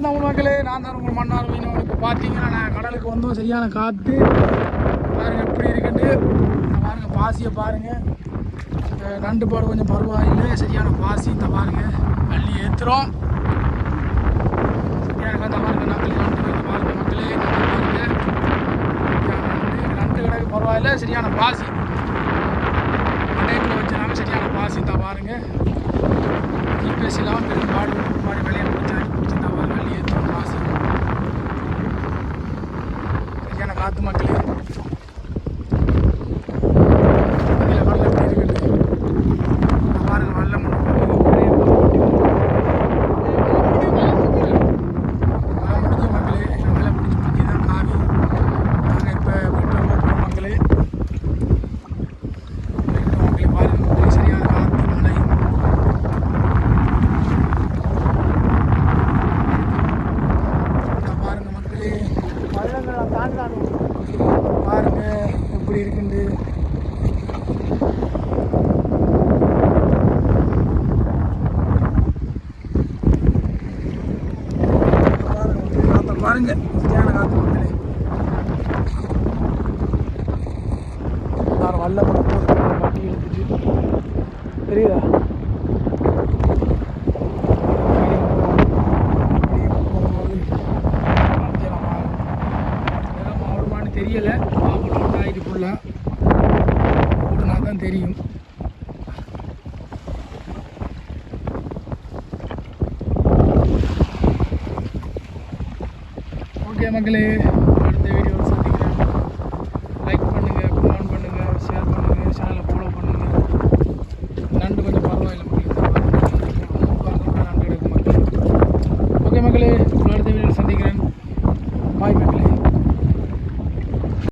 தமிழ் மக்களே, நான் தான் உங்கள் மன்னார் மீனவன். இப்போ பார்த்தீங்கன்னா நான் கடலுக்கு வந்தோம். சரியான காற்று பாருங்கள் எப்படி இருக்குன்னு. பாருங்கள் பாசியை பாருங்கள். நண்டு பாடு கொஞ்சம் பரவாயில்லை. சரியான பாசி இந்த பாருங்கள். அள்ளி ஏற்றுறோம். சரியான காற்று பாருங்கள். நண்டு பாருங்கள் மக்களே, நண்டு கிடக்கு பரவாயில்லை. சரியான பாசி அடைப்பில் வச்சுனாங்க. சரியான பாசி தான் பாருங்கள். ஜிபிஎஸ்லாம் பெரும் பாடு மாதிரி விளையாட பிடிச்சிருந்தா பாருங்கள். அள்ளி ஏற்றுறோம் பாசி. சரியான காற்று மக்களே. பாருங்க எப்படி இருக்குண்டு. பாருங்க சரியான காத்து மக்களே. நான் வல்ல மட்டி எடுத்துட்டு தெரியுதா? தெரியலை ஆகிட்டு ஃபுல்லாக ஓடுனா தான் தெரியும். ஓகே மக்களே.